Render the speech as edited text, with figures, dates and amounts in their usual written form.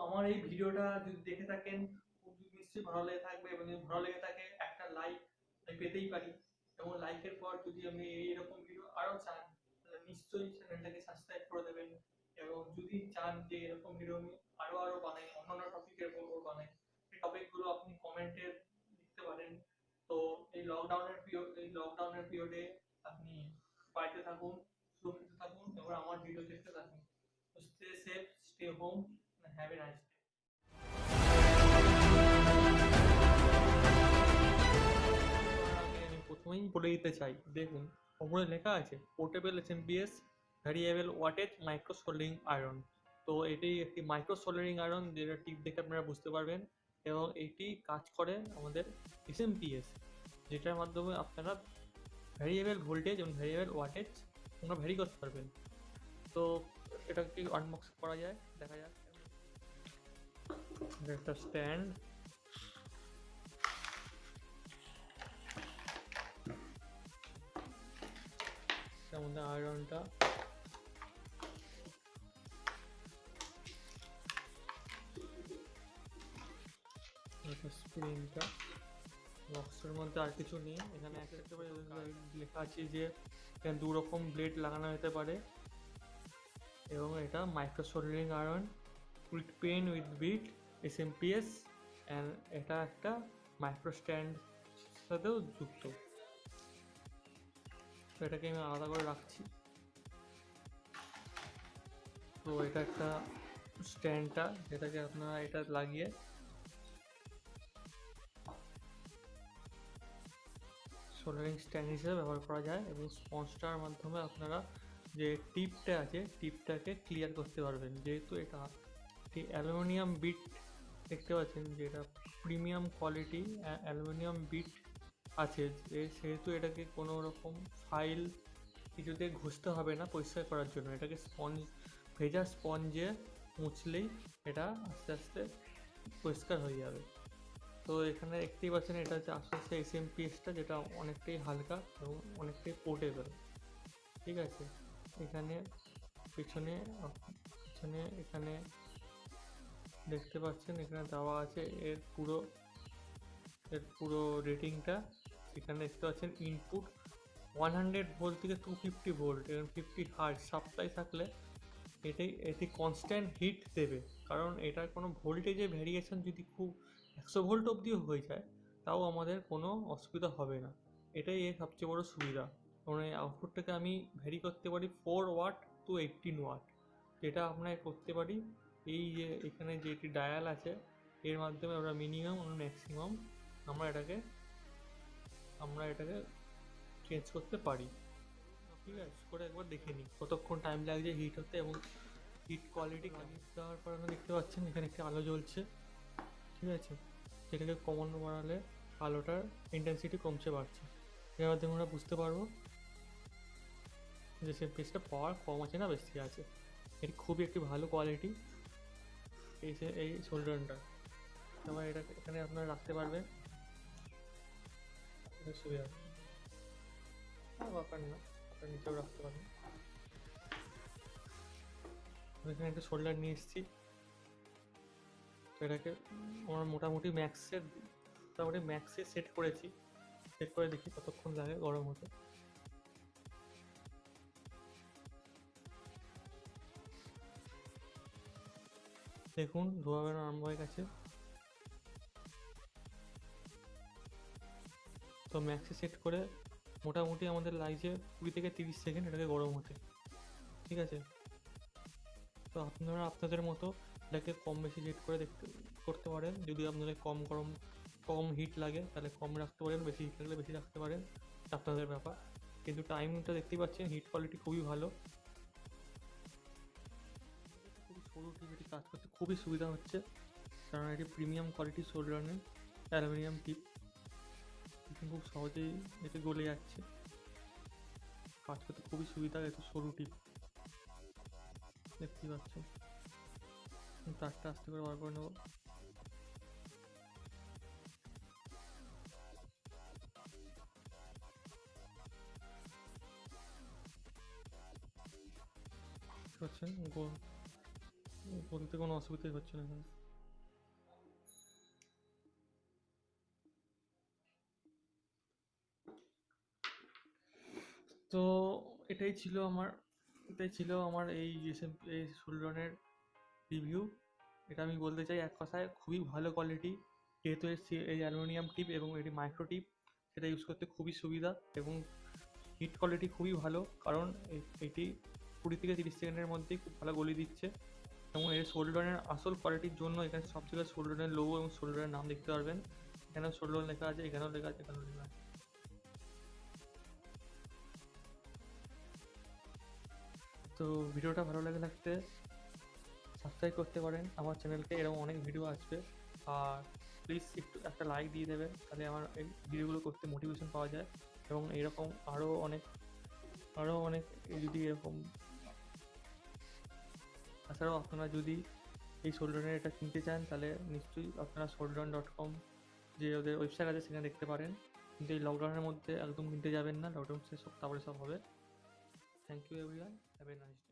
আমার এই ভিডিওটা যদি দেখে থাকেন নিশ্চয়ই ভালো লেগে থাকবে, এবং যদি ভালো লেগে থাকে একটা লাইক আমি পেতেই পারি, এবং লাইকের পর যদি আমি এইরকম ভিডিও আরো চান তাহলে নিশ্চয়ই চ্যানেলটাকে সাবস্ক্রাইব করে দেবেন। এবং যদি চান যে এরকম ভিডিও আমি আরো বানাই, অন্যান্য টপিকের উপর বানাই, সেই টপিকগুলো আপনি কমেন্টে লিখতে পারেন। তো এই লকডাউনের পিরিয়ডে আপনি বাড়িতে থাকুন, সুরক্ষিত থাকুন এবং আমার ভিডিও দেখতে থাকুন। So stay safe, stay home, and have a nice day. আমি প্রথমেই বলে দিতে চাই, দেখুন ওপরে লেখা আছে portable SMPS variable wattage micro soldering iron. তো এটি একটি মাইক্রো সোল্ডারিং আয়রন, যেটা টিপ দেখে আপনারা বুঝতে পারবেন, এবং এটি কাজ করে আমাদের SMPS, যেটার মাধ্যমে আপনারা ভ্যারিয়েবল ভোল্টেজ এবং ভ্যারিয়েবল ওয়াটেজ তোমরা ভ্যারি করতে পারবেন। তো এটাকে আনবক্স করা যায়, দেখা যাক। একটা স্ট্যান্ড, আমাদের আয়রনটা, স্প্রিংটা, বক্সের মধ্যে আর কিছু নেই। এখানে একটা লেখা আছে যে এখানে দু রকম ব্লেড লাগানো যেতে পারে, এবং এটা micro soldering iron quick pen with bit SMPS, and এটা একটা মাইক্রো স্ট্যান্ড সাথেও যুক্ত। তো এটাকে আমি আলাদা করে রাখছি। তো এটা একটা স্ট্যান্ডটা, যেটাকে আপনারা এটা লাগিয়ে সোল্ডারিং স্ট্যান্ড হিসেবে ব্যবহার করা যায়, এবং স্পঞ্জটার মাধ্যমে আপনারা যে টিপটা আছে টিপটাকে ক্লিয়ার করতে পারবেন। যেহেতু এটা একটি অ্যালুমিনিয়াম বিট দেখতে পাচ্ছেন, যেটা প্রিমিয়াম কোয়ালিটি অ্যালুমিনিয়াম বিট আছে, সেহেতু এটাকে কোনো রকম ফাইল কিছুতে ঘষতে হবে না পরিষ্কার করার জন্য। এটাকে ভেজা স্পঞ্জে মুছলেই এটা আস্তে আস্তে পরিষ্কার হয়ে যাবে। তো এখানে দেখতেই পাচ্ছেন এটা হচ্ছে আস্তে আস্তে SMPSটা, যেটা অনেকটাই হালকা এবং অনেকটাই পোর্টেবল। ঠিক আছে, এখানে পিছনে এখানে দেখতে পাচ্ছেন, এখানে দেওয়া আছে এর পুরো রেটিংটা। এখানে দেখতে পাচ্ছেন ইনপুট 100 ভোল্ট থেকে 250 ভোল্ট এবং 50 হার্জ সাপ্লাই থাকলে এটি কনস্ট্যান্ট হিট দেবে। কারণ এটার কোনো ভোল্টেজে ভ্যারিয়েশন যদি খুব 100 ভোল্ট অবধিও হয়ে যায়, তাও আমাদের কোনো অসুবিধা হবে না। এটাই এর সবচেয়ে বড় সুবিধা। কারণ এই আউটপুটটাকে আমি ভ্যারি করতে পারি 4 ওয়াট টু 18 ওয়াট, যেটা আপনাকে করতে পারি এই যে এখানে যেটি ডায়াল আছে এর মাধ্যমে আমরা মিনিমাম এবং ম্যাক্সিমাম আমরা এটাকে চেঞ্জ করতে পারি। ঠিক আছে, করে একবার দেখে নিই কতক্ষণ টাইম লাগছে হিট হতে, এবং হিট কোয়ালিটি দেওয়ার পর আমরা দেখতে পাচ্ছেন এখানে একটি আলো জ্বলছে। ঠিক আছে, যেটাকে কমানো বাড়ালে আলোটার ইন্টেন্সিটি কমছে বাড়ছে। এর মাধ্যমে আমরা বুঝতে পারবো যে SMPSটা পাওয়ার কম আছে না বেশি আছে। এটি খুবই একটি ভালো কোয়ালিটি এই সোল্ডারটা। আবার এটা এখানে আপনারা রাখতে পারবেন, সুবিধা ব্যাপার না, আপনার নিচেও রাখতে পারবেন। এখানে একটা সোল্ডার নিয়ে এসেছি, এটাকে আমার মোটামুটি ম্যাক্সে সেট করেছি। সেট করে দেখি কতক্ষণ লাগে গরম হতে। দেখুন ধোয়া বেরোনো আরম্ভ হয়ে গেছে। তো ম্যাক্সে সেট করে মোটামুটি আমাদের লাগছে 20 থেকে 30 সেকেন্ড এটাকে গরম হতে। ঠিক আছে, তো আপনারা আপনাদের মতো এটাকে কম বেশি সেট করে করতে পারেন। যদি আপনাদের কম হিট লাগে তাহলে কম রাখতে পারেন, বেশি হিট লাগলে বেশি রাখতে পারেন, আপনাদের ব্যাপার। কিন্তু টাইমটা দেখতেই পাচ্ছেন, হিট কোয়ালিটি খুবই ভালো, খুবই সরু টিপ, এটি কাজ করতে খুবই সুবিধা হচ্ছে, কারণ এটি প্রিমিয়াম কোয়ালিটি সোল্ডারের অ্যালুমিনিয়াম টিপ, খুব সহজেই এতে গলে যাচ্ছে, কাজ করতে খুবই সুবিধা। এত সরু টিপ দেখতেই পাচ্ছেন। তারটা আস্তে করে বার করে নেবো। বলতে কোনো অসুবিধাই হচ্ছে না এখানে। তো এটাই ছিল আমার এই সোল্ডনের রিভিউ। এটা আমি বলতে চাই এক কথায় খুবই ভালো কোয়ালিটি, যেহেতু এই অ্যালুমিনিয়াম টিপ এবং এটি মাইক্রো টিপ, সেটা ইউজ করতে খুবই সুবিধা এবং হিট কোয়ালিটি খুবই ভালো, কারণ এটি 20 থেকে 30 সেকেন্ডের মধ্যেই খুব ভালো গলি দিচ্ছে। এবং এর সোল্ডনের আসল কোয়ালিটির জন্য এখানে সব জায়গায় সোল্ডনের লোগো এবং সোল্ডনের নাম দেখতে পারবেন। এখানেও সোল্ডন লেখা আছে, এখানেও লেখা আছে, এখানেও লেখা আছে। তো ভিডিওটা ভালো লাগে থাকতে সাবস্ক্রাইব করতে পারেন আমার চ্যানেলকে, এরকম অনেক ভিডিও আসবে। আর প্লিজ একটু একটা লাইক দিয়ে দেবেন, তাহলে আমার এই ভিডিওগুলো করতে মোটিভেশন পাওয়া যায়। এবং এইরকম আরও অনেক যদি এরকম, তাছাড়াও আপনারা যদি এই সোল্ডারের এটা কিনতে চান তাহলে নিশ্চয়ই আপনারা soldron.com যে ওদের ওয়েবসাইট আছে সেখানে দেখতে পারেন। কিন্তু এই লকডাউনের মধ্যে একদম কিনতে যাবেন না, লকডাউন শেষ হোক তারপরে সব হবে। Thank you everyone, have a nice day.